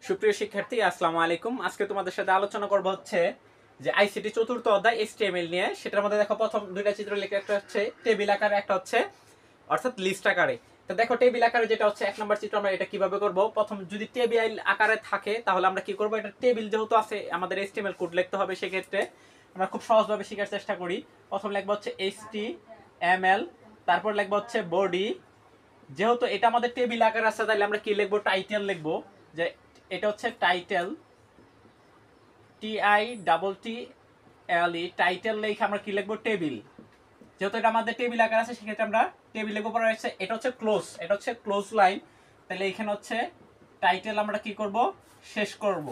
সুপ্রিয় শিক্ষার্থী, আসসালামু আলাইকুম। আজকে তোমাদের সাথে আলোচনা করব হচ্ছে যে আইসিটি চতুর্থ অধ্যায় HTML নিয়ে। সেটার মধ্যে দেখো প্রথম দুইটা চিত্র লিখে, একটা হচ্ছে টেবিল আকারে, একটা হচ্ছে অর্থাৎ লিস্ট আকারে। তো দেখো টেবিল আকারে যেটা হচ্ছে এক নম্বর চিত্র, আমরা এটা কিভাবে করব? প্রথম যদি টেবিল আকারে থাকে তাহলে আমরা কি করব, এটা টেবিল যেহেতু আছে আমাদের HTML কোড লিখতে হবে, সেক্ষেত্রে আমরা খুব সহজভাবে শেখার চেষ্টা করি। প্রথম লিখব হচ্ছে HTML, তারপর লিখব হচ্ছে বডি। যেহেতু এটা আমাদের টেবিল আকারে আছে তাহলে আমরা কি লিখবো? টাইটেল লিখবো। যে এটা হচ্ছে টাইটেল, TITTLE, টাইটেল লিখে আমরা কি লিখবো? টেবিল। যেহেতু এটা আমাদের টেবিল আকার আছে সেক্ষেত্রে আমরা টেবিল লিখবো। পরে হচ্ছে এটা হচ্ছে ক্লোজ, এটা হচ্ছে ক্লোজ লাইন। তাহলে এখানে হচ্ছে টাইটেল আমরা কি করব? শেষ করব।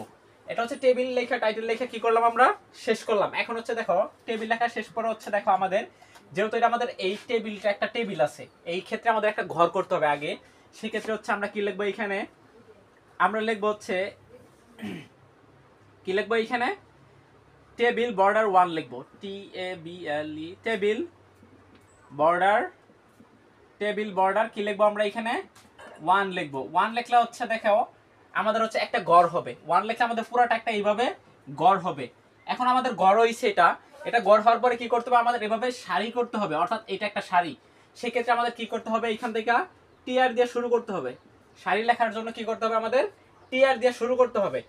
এটা হচ্ছে টেবিল লেখা, টাইটেল লেখা কি করলাম? আমরা শেষ করলাম। এখন হচ্ছে দেখো টেবিল লেখা শেষ করে হচ্ছে দেখো আমাদের, যেহেতু এটা আমাদের এই টেবিলটা একটা টেবিল আছে, এই ক্ষেত্রে আমাদের একটা ঘর করতে হবে আগে। সেক্ষেত্রে হচ্ছে আমরা কি লিখবো? এখানে আমরা লিখবো হচ্ছে কি লিখবো? এখানে টেবিল বর্ডার 1 লিখবো, TABLE, টেবিল বর্ডার কি লিখবো? আমরা এখানে 1 লিখবো। 1 লিখলে হচ্ছে দেখো আমাদের হচ্ছে একটা গড় হবে। 1 লিখলে আমাদের পুরোটা একটা এইভাবে গড় হবে। এখন আমাদের গড় হইছে এটা গড় হওয়ার পরে কি করতে হবে? আমাদের এভাবে সারি করতে হবে, অর্থাৎ এটা একটা সারি। সেক্ষেত্রে আমাদের কি করতে হবে? এখান থেকে টিআর দিয়ে শুরু করতে হবে। সারি লেখার জন্য কি করতে হবে? আমাদের টিআর দিয়ে শুরু করতে হবে।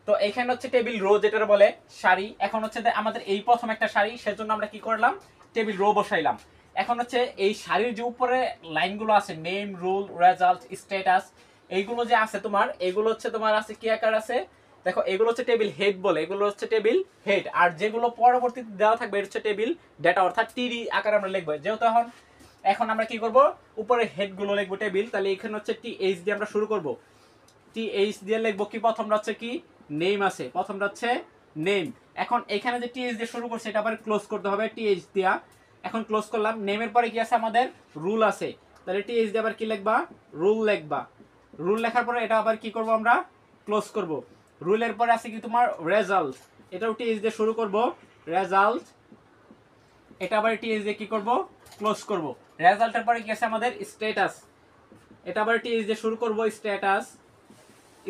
তো এখানে হচ্ছে টেবিল রো যেটা বলে সারি। এখন হচ্ছে আমাদের এই প্রথম একটা সারি, সেজন্য আমরা কি করলাম? টেবিল রো বসাইলাম। এখন হচ্ছে এই সারির যে উপরে লাইনগুলো আছে, নেম, রুল, রেজাল্ট, স্ট্যাটাস, এইগুলো যে আছে তোমার, এগুলো হচ্ছে তোমার আছে কি আকার আছে? দেখো এগুলো হচ্ছে টেবিল হেড বলে, এগুলো হচ্ছে টেবিল হেড। আর যেগুলো পরবর্তীতে দেওয়া থাকবে এটা হচ্ছে টেবিল ডেটা, অর্থাৎ টিডি আকারে আমরা লিখবো। যেহেতু এখন আমরা কি করব? উপরে হেড গুলো লিখবো টেবিল। তাহলে এখানে হচ্ছে TH দিয়ে আমরা শুরু করব। TH দিয়ে লিখবো কি? প্রথমটা হচ্ছে কি? নেম আছে, প্রথমটা হচ্ছে নেম। এখন এখানে যে TH দিয়ে শুরু করছে এটা আবার ক্লোজ করতে হবে TH দিয়া। এখন ক্লোজ করলাম। নেমের পরে কি আছে? আমাদের রুল আছে। তাহলে TH দিয়ে আবার কি লিখবা? রুল লিখবা। রুল লেখার পরে এটা আবার কি করব? আমরা ক্লোজ করব। রুলের পরে আছে কি তোমার? রেজাল্ট। এটাও TH দিয়ে শুরু করব, রেজাল্ট। এটা আবার TH দিয়ে কি করব? ক্লোজ করব। রেজাল্টের পরে কি আছে? আমাদের স্ট্যাটাস। এটা আবার TH দিয়ে শুরু করব, স্ট্যাটাস।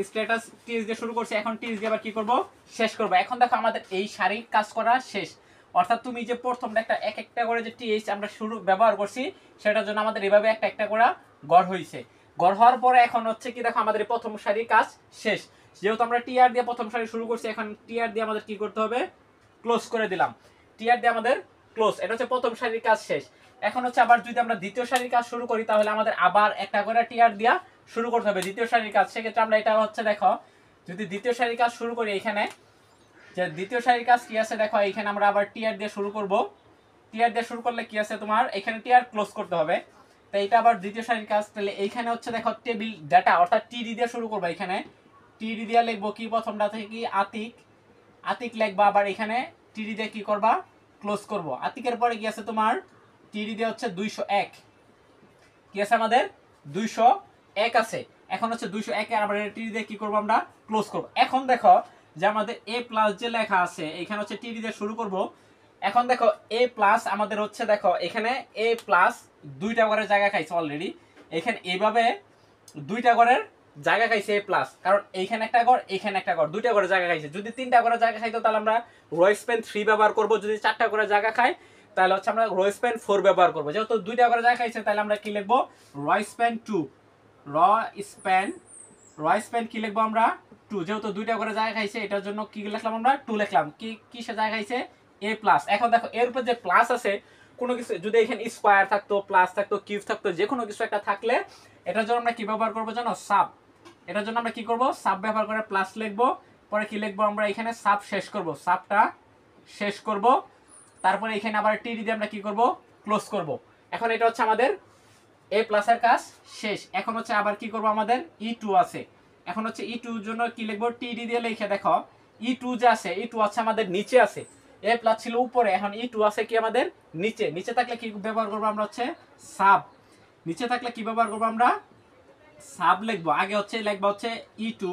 স্ট্যাটাস টিএস দিয়ে শুরু করছি, এখন টিএস দিয়ে আবার কি করব? শেষ করব। এখন দেখো আমাদের এই সারির কাজ করা শেষ। অর্থাৎ তুমি যে প্রথমটা এক একটা করে যে টিএস আমরা শুরু ব্যবহার করছি, সেটার জন্য আমাদের এভাবে একটা একটা করে গড় হয়েছে। গড় হওয়ার পরে এখন হচ্ছে কি দেখো আমাদের প্রথম সারির কাজ শেষ। যেহেতু আমরা টিআর দিয়ে প্রথম সারি শুরু করছি, এখন টিআর দিয়ে আমাদের কি করতে হবে? ক্লোজ করে দিলাম। টিআর দিয়ে আমাদের ক্লোজ। এটা হচ্ছে প্রথম সারির কাজ শেষ। এখন হচ্ছে আবার যদি আমরা দ্বিতীয় সারির কাজ শুরু করি তাহলে আমাদের আবার একটা করে টিআর দিয়া শুরু করতে হবে দ্বিতীয় সারির কাজ। সেক্ষেত্রে আমরা এটা হচ্ছে দেখো, যদি দ্বিতীয় সারির কাজ শুরু করি, এখানে যে দ্বিতীয় সারির কাজ কি আছে দেখো, এখানে আমরা আবার টিআর দিয়ে শুরু করব। টিআর দিয়ে শুরু করলে কি আছে তোমার? এখানে টিআর ক্লোজ করতে হবে। তো এটা আবার দ্বিতীয় সারির কাজ। তাহলে এইখানে হচ্ছে দেখো টেবিল ডাটা, অর্থাৎ টিডি দিয়ে শুরু করবো। এখানে টিডি দিয়ে লিখবো কি? প্রথমটা থেকে কি? আতিক। আতিক লিখবা। আবার এখানে টিডি দিয়ে কি করবা? ক্লোজ করব। আতিকের পরে কি আছে তোমার? টিডি দিয়ে হচ্ছে 201। কি আছে আমাদের? 201 আছে। এখন হচ্ছে 201 এর আবার টিডি দিয়ে কি করব? আমরা ক্লোজ করব। এখন দেখো যে আমাদের এ প্লাস যে লেখা আছে, এখানে হচ্ছে টিডি দিয়ে শুরু করব। এখন দেখো এ প্লাস আমাদের হচ্ছে দেখো এখানে এ প্লাস দুইটা ঘরের জায়গা খাইছে অলরেডি। এখানে এইভাবে দুইটা ঘরের জায়গা খাইছে এ প্লাস, কারণ এইখানে একটা ঘর, এইখানে একটা ঘর, দুইটা ঘরের জায়গা খাইছে। যদি তিনটা ঘরের জায়গা খাইতো তাহলে আমরা রো স্প্যান 3 ব্যবহার করব। যদি চারটা ঘরের জায়গা খাই তাহলে হচ্ছে আমরা রো স্প্যান 4 ব্যবহার করব। যেহেতু দুইটা ঘরের জায়গা খাইছে তাহলে আমরা কি লিখবো? Rho span 2। রো স্প্যান কি লিখবো আমরা? 2। যেহেতু দুইটা ঘরের জায়গা খাইছে এটার জন্য কি লিখলাম? আমরা 2 লিখলাম। কি কিসের জায়গা খাইছে? এ প্লাস। এখন দেখো এর উপর যে প্লাস আছে, কোনো কিছু যদি এখানে স্কয়ার থাকতো, প্লাস থাকতো, কিউব থাকতো, যে কোনো কিছু একটা থাকলে এটার জন্য আমরা কি ব্যবহার করবো জানো? সাব। এটার জন্য আমরা কি করব? সাব ব্যবহার করে প্লাস লিখবো। পরে কি লিখবো? আমরা এখানে সাব শেষ করব, সাবটা শেষ করব। তারপরে এখানে আবার টিডি দিয়ে আমরা কি করব? ক্লোজ করব। এখন এটা হচ্ছে আমাদের এ প্লাসের কাজ শেষ। এখন হচ্ছে আবার কি করব? আমাদের E2 আছে। এখন হচ্ছে E2 এর জন্য কি লিখবো? টিডি দিয়ে লিখে দেখো E2 যে আছে, E2 আছে আমাদের নিচে আছে। এ প্লাস ছিল উপরে, এখন E2 আছে কি আমাদের নিচে। নিচে থাকলে কি ব্যবহার করব? আমরা হচ্ছে সাব। নিচে থাকলে কি ব্যবহার করব? আমরা সাব লিখবো। আগে হচ্ছে লিখবা হচ্ছে E2,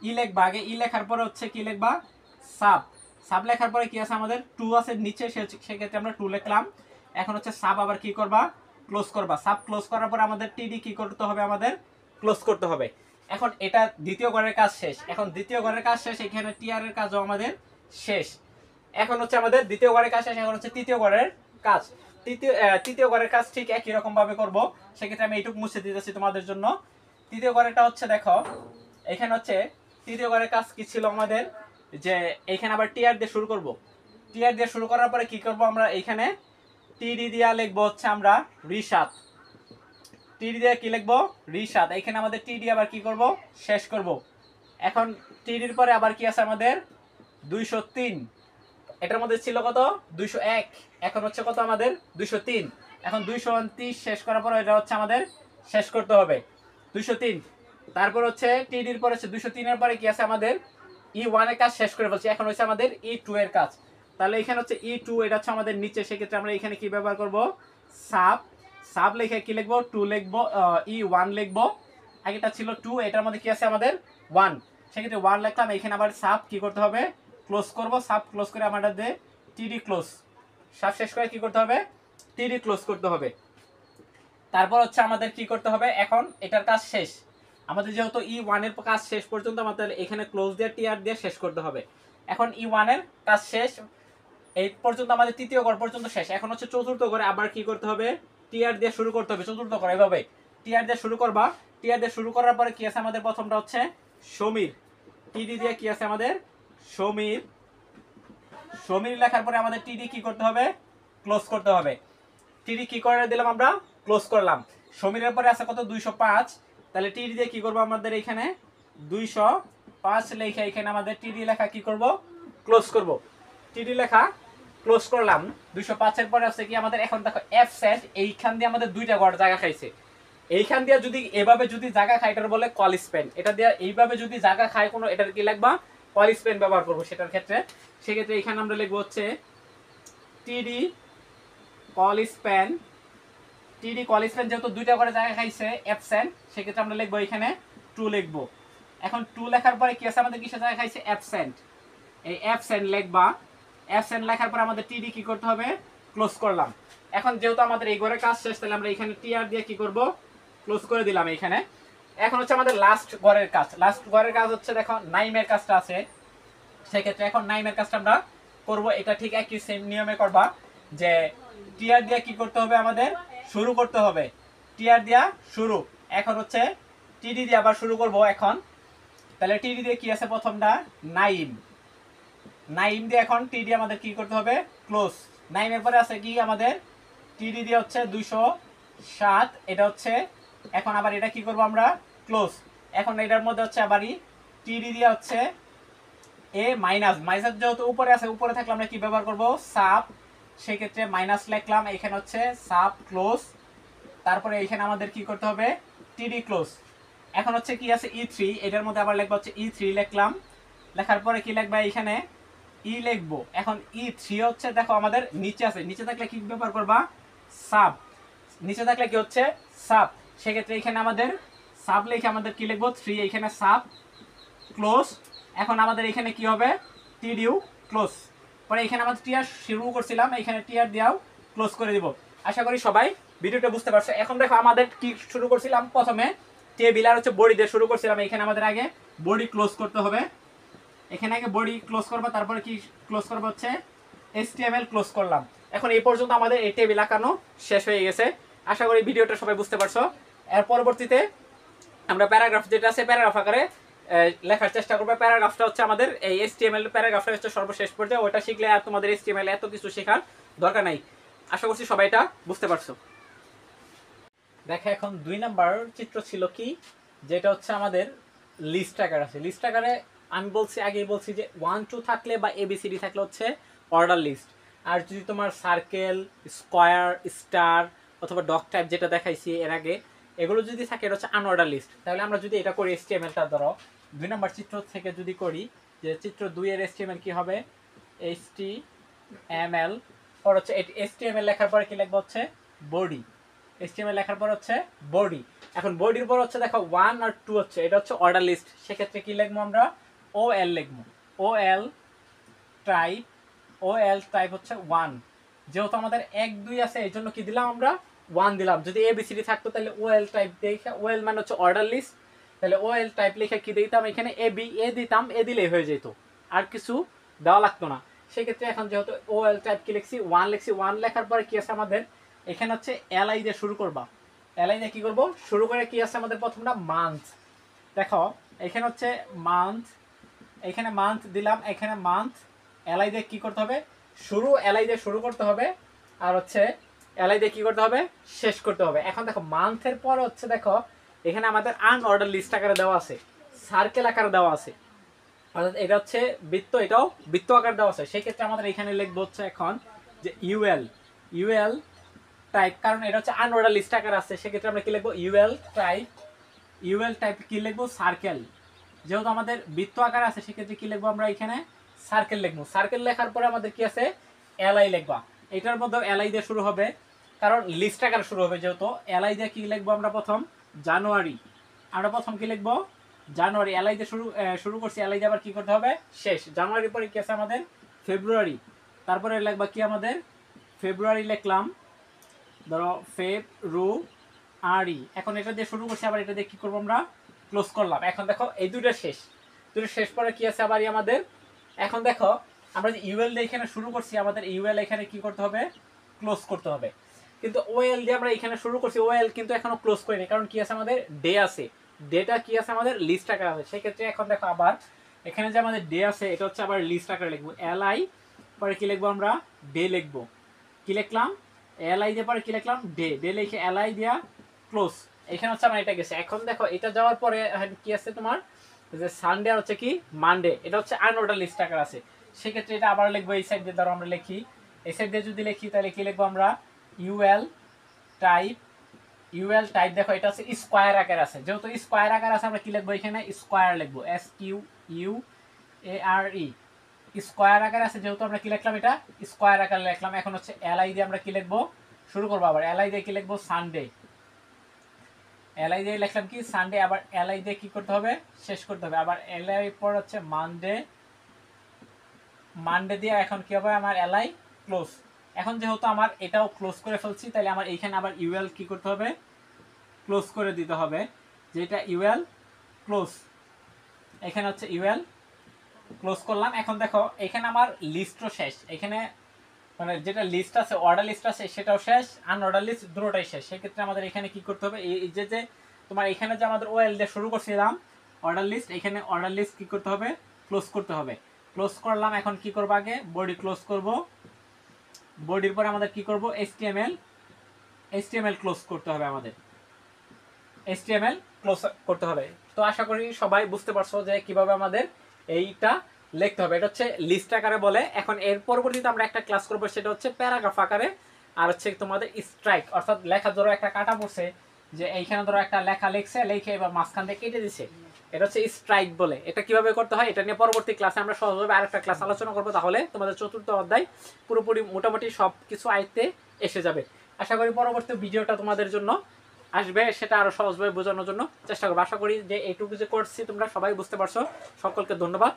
ই লিখবা আগে, ই লেখার পরে হচ্ছে কি লিখবা? সাব। সাব লেখার পরে কি আছে? আমাদের 2 আছে নিচে, সেক্ষেত্রে আমরা 2 লিখলাম। এখন হচ্ছে সাব আবার কি করবা? ক্লোজ করবা। সাব ক্লোজ করার পরে আমাদের টিডি কি করতে হবে? আমাদের ক্লোজ করতে হবে। এখন এটা দ্বিতীয় ঘরের কাজ শেষ। এখন দ্বিতীয় ঘরের কাজ শেষ, এখানে টিআর এর কাজও আমাদের শেষ। এখন হচ্ছে আমাদের দ্বিতীয় ঘরের কাজ শেষ, এখন হচ্ছে তৃতীয় ঘরের কাজ। তৃতীয় ঘরের কাজ ঠিক একই রকম ভাবে করব। সেক্ষেত্রে আমি এইটুকু মুছে দিতেছি তোমাদের জন্য। তৃতীয় ঘরেরটা হচ্ছে দেখো, এখানে হচ্ছে তৃতীয় ঘরের কাজ কি ছিল আমাদের, যে এইখানে আবার টিআর দিয়ে শুরু করব। টিআর দিয়ে শুরু করার পরে কি করব আমরা, এইখানে টিডি দিয়া লিখবো হচ্ছে আমরা রিসাত। টিডি দিয়ে কি লিখবো, রিসাত। এখানে আমাদের টিডি আবার কি করব, শেষ করব। এখন টিডির পরে আবার কি আছে আমাদের 203। এটার মধ্যে ছিল কত 201, এখন হচ্ছে কত আমাদের 203। এখন 229 শেষ করার পর এটা হচ্ছে আমাদের শেষ করতে হবে 203। তারপর হচ্ছে টিডির পরে হচ্ছে 203 এর পরে কি আছে আমাদের E1 এর কাজ শেষ করে বলছি। এখন হচ্ছে আমাদের E2 এর কাজ। তাহলে এখানে হচ্ছে E2, এটা হচ্ছে আমাদের নিচে। সেক্ষেত্রে আমরা এখানে কি ব্যবহার করব, সাব লিখে কি লিখবো 2 লিখবো, E1 লিখবো। আগেটা ছিল 2, এটার মধ্যে কি আছে আমাদের 1। সেক্ষেত্রে 1 লিখলাম। এখানে আবার সাব কি করতে হবে, ক্লোজ করব। সাব ক্লোজ করে আমাদের দে টিডি ক্লোজ। সাব শেষ করে কি করতে হবে, টিডি ক্লোজ করতে হবে। তারপর হচ্ছে আমাদের কি করতে হবে, এখন এটার কাজ শেষ আমাদের, যেহেতু E1 এর কাজ শেষ পর্যন্ত আমাদের এখানে ক্লোজ দিয়ে টিআর দিয়ে শেষ করতে হবে। এখন E1 এর কাজ শেষ, এই পর্যন্ত আমাদের তৃতীয় ঘর পর্যন্ত শেষ। এখন হচ্ছে চতুর্থ ঘরে আবার কি করতে হবে, টিআর দিয়ে শুরু করতে হবে। চতুর্থ ঘর এভাবে টিআর দিয়ে শুরু করবা। টিআর দিয়ে শুরু করার পরে কি আছে আমাদের, প্রথমটা হচ্ছে সমীর। টিডি দিয়ে কি আছে আমাদের সমীর। সমীর লেখার পরে আমাদের টিডি কি করতে হবে, ক্লোজ করতে হবে। টিডি কি করে দিলাম আমরা, ক্লোজ করলাম। সমীরের পরে আছে কত 205। তাহলে টিডি দিয়ে কি করব, আমাদের এখানে 205 লেখা এখানে আমাদের টিডি লেখা কি করব, ক্লোজ করব। টিডি লেখা ক্লোজ করলাম। 205 এর পরে আছে কি আমাদের, এখন দেখো অ্যাবসেন্ট। এইখান দিয়ে আমাদের দুইটা ঘর জায়গা খাইছে। এইখান দিয়ে যদি এভাবে যদি জায়গা খায়, এটার বলে কল স্পেন। এটা দিয়ে এইভাবে যদি জায়গা খায় কোনো, এটার কি লিখবা, কল স্পেন ব্যবহার করব সেটার ক্ষেত্রে। সেক্ষেত্রে এখানে আমরা লিখবো হচ্ছে টিডি কল স্পেন। টিডি কল স্পেন যেহেতু দুইটা করে জায়গা খাইছে অ্যাবসেন্ট, সেক্ষেত্রে আমরা লিখবো এখানে 2 লিখবো। এখন 2 লেখার পরে কি আছে আমাদের, কিসের জায়গা খাইছে, অ্যাবসেন্ট। এই অ্যাবসেন্ট লিখবা। অ্যাবসেন্ট লেখার পরে আমাদের টিডি কি করতে হবে, ক্লোজ করলাম। এখন যেহেতু আমাদের এই ঘরের কাজ শেষ, তাহলে আমরা এখানে টিআর দিয়ে কি করব, ক্লোজ করে দিলাম এইখানে। এখন হচ্ছে আমাদের লাস্ট ঘরের কাজ। লাস্ট ঘরের কাজ হচ্ছে দেখো নাইমের কাজটা আছে। সেক্ষেত্রে এখন নাইমের কাজটা আমরা করব। এটা ঠিক একই সেম নিয়মে করবা, যে টিআর দিয়ে কি করতে হবে, আমাদের শুরু করতে হবে। টিআর দিয়া শুরু। এখন হচ্ছে টিডি দিয়ে আবার শুরু করব এখন। তাহলে টিডি দিয়ে কি আছে, প্রথমটা নাইম। নাইম দিয়ে এখন টিডি আমাদের কি করতে হবে, ক্লোজ। নাইমের পরে আছে কি আমাদের টিডি দিয়ে হচ্ছে 207, এটা হচ্ছে। এখন আবার এটা কি করব আমরা, ক্লোজ। এখন এটার মধ্যে হচ্ছে আবারই টিডি দিয়ে হচ্ছে এ মাইনাস। মাইনাস যেহেতু উপরে আছে, উপরে থাকলে আমরা কি ব্যবহার করব, সাব। সেক্ষেত্রে মাইনাস লিখলাম। এখানে হচ্ছে সাব ক্লোজ। তারপরে এখানে আমাদের কি করতে হবে, টিডি ক্লোজ। এখন হচ্ছে কি আছে E3, এটার মধ্যে আবার লিখবো হচ্ছে E3 লিখলাম। লেখার পরে কি লিখবা, এখানে ই লিখবো। এখন E3 হচ্ছে দেখো আমাদের নিচে আছে, নিচে থাকলে কি ব্যবহার করবা, সাব। নিচে থাকলে কি হচ্ছে, সাব। সেক্ষেত্রে এখানে আমাদের সাব লিখে আমাদের কি লিখবো, 3, এখানে সাব ক্লোজ। এখন আমাদের এখানে কি হবে, টিডিউ ক্লোজ। পরে এখানে আমাদের টিআর শুরু করছিলাম, এখানে টিআর দিয়াও ক্লোজ করে দিব। আশা করি সবাই ভিডিওটা বুঝতে পারছো। এখন দেখো আমাদের কি শুরু করছিলাম, প্রথমে টেবিল আর হচ্ছে বডি দিয়ে শুরু করছিলাম। এখানে আমাদের আগে বডি ক্লোজ করতে হবে। এখানে আগে বডি ক্লোজ করবো, তারপরে কি ক্লোজ করবো হচ্ছে HTML ক্লোজ করলাম। এখন এই পর্যন্ত আমাদের এই টেবিল আঁকানো শেষ হয়ে গেছে। আশা করি ভিডিওটা সবাই বুঝতে পারছো। এর পরবর্তীতে আমরা প্যারাগ্রাফ যেটা আছে, প্যারাগ্রাফ আকারে লেখার চেষ্টা করবো। প্যারাগ্রাফটা হচ্ছে আমাদের এই HTML প্যারাগ্রাফটা হচ্ছে সর্বশেষ পর্যায়ে। ওটা শিখলে আর তোমাদের HTML এত কিছু শেখার দরকার নাই। আশা করছি সবাই এটা বুঝতে পারছো। দেখা এখন 2 নাম্বার চিত্র ছিল কি, যেটা হচ্ছে আমাদের লিস্ট আকার আছে। লিস্ট আকারে আমি বলছি, আগেই বলছি যে 1 2 থাকলে বা ABCD থাকলে হচ্ছে অর্ডার লিস্ট। আর যদি তোমার সার্কেল, স্কোয়ার, স্টার অথবা ডগ টাইপ যেটা দেখাইছি এর আগে, এগুলো যদি থাকে এটা হচ্ছে আনঅর্ডার লিস্ট। তাহলে আমরা যদি এটা করি, HTML-টা ধরো 2 নাম্বার চিত্র থেকে যদি করি, যে চিত্র 2 এর HTML কি হবে, HTML পর হচ্ছে HTML লেখার পরে কি লিখবো হচ্ছে বডি। HTML লেখার পর হচ্ছে বডি। এখন বডির পর হচ্ছে দেখো 1 আর 2 হচ্ছে, এটা হচ্ছে অর্ডার লিস্ট। সেক্ষেত্রে কি লিখবো আমরা, OL লিখবো। OL টাইপ হচ্ছে 1। যেহেতু আমাদের 1 2 আছে, এই জন্য কি দিলাম আমরা 1 দিলাম। যদি ABCD থাকতো তাহলে OL টাইপ দেখে, OL মানে হচ্ছে অর্ডার লিস্ট। তাহলে ওএল টাইপ লিখে কি দিতাম এখানে এ বি এ দিতাম, এ দিলেই হয়ে যেত, আর কিছু দেওয়া লাগতো না। সেক্ষেত্রে এখন যেহেতু ওএল টাইপ কি লিখছি ওয়ান লিখছি, ওয়ান লেখার পরে কি আছে আমাদের এখানে হচ্ছে এলআই দিয়ে শুরু করবা, এলআই দিয়ে কি করব শুরু করে কি আছে আমাদের প্রথমটা মান্থ। দেখো এখানে হচ্ছে মান্থ, এখানে মান্থ দিলাম, এখানে মান্থ, এলআই দিয়ে কি করতে হবে শুরু, এলআই দিয়ে শুরু করতে হবে, আর হচ্ছে এলআই দিয়ে কি করতে হবে শেষ করতে হবে। এখন দেখো মান্থের পর হচ্ছে দেখো এখানে আমাদের আনঅর্ডার লিস্ট আকারে দেওয়া আছে, সার্কেল আকারে দেওয়া আছে, অর্থাৎ এটা হচ্ছে বৃত্ত, এটাও বৃত্ত আকার দেওয়া আছে। সেই ক্ষেত্রে আমাদের এখানে লিখবো হচ্ছে এখন যে ইউএল, ইউএল টাইপ, কারণ এটা হচ্ছে আনঅর্ডার লিস্ট আকার আছে, সেক্ষেত্রে আমরা কি লিখবো ইউএল টাইপ, ইউএল টাইপ কি লিখবো সার্কেল, যেহেতু আমাদের বৃত্ত আকার আছে সেক্ষেত্রে কি লিখবো আমরা এখানে সার্কেল লিখবো। সার্কেল লেখার পরে আমাদের কি আছে এলআই লিখবা, এটার মধ্যে এলআই দিয়ে শুরু হবে কারণ লিস্ট আকার শুরু হবে, যেহেতু এলআই দিয়ে কি লিখবো আমরা প্রথম জানুয়ারি, আমরা প্রথম কি লিখবো জানুয়ারি, এলআই দিয়ে শুরু করছি, এলআই দিয়ে আবার কি করতে হবে শেষ, জানুয়ারির পরে কি আছে আমাদের ফেব্রুয়ারি, তারপরে লিখবা কি আমাদের ফেব্রুয়ারি লিখলাম, ধরো ফেব্রুয়ারি, এখন এটা দিয়ে শুরু করছি, আবার এটা দিয়ে কি করবো আমরা ক্লোজ করলাম। এখন দেখো এই দুটো শেষ, দুটো শেষ পরে কি আছে আবার আমাদের, এখন দেখো আমরা যে ইউএল দিয়ে এখানে শুরু করছি, আমাদের ইউএল এখানে কি করতে হবে ক্লোজ করতে হবে, কিন্তু ওএল দিয়ে আমরা এখানে শুরু করছি, ওএল কিন্তু এখনো ক্লোজ করিনি, কারণ কি আছে আমাদের ডে আছে, ডেটা কি আছে আমাদের লিস্ট আকারে আছে। সেক্ষেত্রে এখন দেখো আবার এখানে যে আমাদের ডে আছে এটা হচ্ছে আবার লিস্ট আকারে লিখবো, এলআই পরে কি লিখবো আমরা ডে লিখবো, কি লিখলাম এলআই দিয়ে পরে কি লিখলাম ডে, ডে লিখে এলআই দিয়া ক্লোজ, এখানে হচ্ছে আমার এটা গেছে। এখন দেখো এটা যাওয়ার পরে কি আছে তোমার যে সানডে আর হচ্ছে কি মানডে, এটা হচ্ছে আনঅর্ডার লিস্ট আকার আছে, সেক্ষেত্রে এটা আবার লিখবো এই সাইড দিয়ে, ধরো আমরা লিখি এই সাইড দিয়ে যদি লিখি তাহলে কি লিখবো আমরা ইউএল টাইপ, ইউএল টাইপ দেখো এটা হচ্ছে স্কোয়ার আকার আছে, যেহেতু স্কোয়ার আকার আছে আমরা কি লিখবো এখানে স্কোয়ার লিখবো, S Q U A R E, square আকার আছে যেহেতু আমরা কি লিখলাম এটা স্কোয়ার আকার লিখলাম। এখন হচ্ছে এলআই দিয়ে আমরা কি লিখবো শুরু করবো, আবার এলআই দিয়ে কি লিখবো সানডে, এলআই দিয়ে লিখলাম কি সানডে, আবার এলআই দিয়ে কি করতে হবে শেষ করতে হবে, আবার এলআই পর হচ্ছে মানডে, মানডে দিয়ে এখন কি হবে আমার এলআই ক্লোজ। এখন যেহেতু আমার এটাও ক্লোজ করে ফেলছি তাহলে আমার এইখানে আবার ইউএল কি করতে হবে ক্লোজ করে দিতে হবে, যেটা ইউএল ক্লোজ, এখানে হচ্ছে ইউএল ক্লোজ করলাম। এখন দেখো এখানে আমার লিস্টও শেষ, এখানে মানে যেটা লিস্ট আছে অর্ডার লিস্ট আছে সেটাও শেষ, আনঅর্ডার লিস্ট দুটোটাই শেষ। সেক্ষেত্রে আমাদের এখানে কি করতে হবে এই যে তোমার এখানে যে আমাদের ওএল দিয়ে শুরু করছিলাম অর্ডার লিস্ট, এখানে অর্ডার লিস্ট কি করতে হবে ক্লোজ করতে হবে, ক্লোজ করলাম। এখন কি করবো আগে বডি ক্লোজ করব, বডির পরে আমাদের কি করব এইচটিএমএল ক্লোজ করতে হবে, আমাদের এইচটিএমএল ক্লোজ করতে হবে। তো আশা করি সবাই বুঝতে পারছো যে কিভাবে আমাদের এইটা লিখতে হবে, এটা হচ্ছে লিস্ট আকারে বলে। এখন এর পরবর্তীতে আমরা একটা ক্লাস করবো সেটা হচ্ছে প্যারাগ্রাফ আকারে, আর হচ্ছে তোমাদের স্ট্রাইক, অর্থাৎ লেখা ধরো একটা কাটা পড়ছে, যে এইখানে ধরো একটা লেখা লিখছে, লিখে এবার মাঝখান থেকে কেটে দিছে, এটা হচ্ছে স্ট্রাইক বলে। এটা কিভাবে করতে হয় এটা নিয়ে পরবর্তী ক্লাসে আমরা সহজভাবে আরেকটা ক্লাস আলোচনা করবো, তাহলে তোমাদের চতুর্থ অধ্যায় পুরোপুরি মোটামুটি সব কিছু আয়ত্তে এসে যাবে। আশা করি পরবর্তী ভিডিওটা তোমাদের জন্য আসবে, সেটা আরো সহজভাবে বোঝানোর জন্য চেষ্টা করবো। আশা করি যে এইটুকু যে করছি তোমরা সবাই বুঝতে পারছো। সকলকে ধন্যবাদ।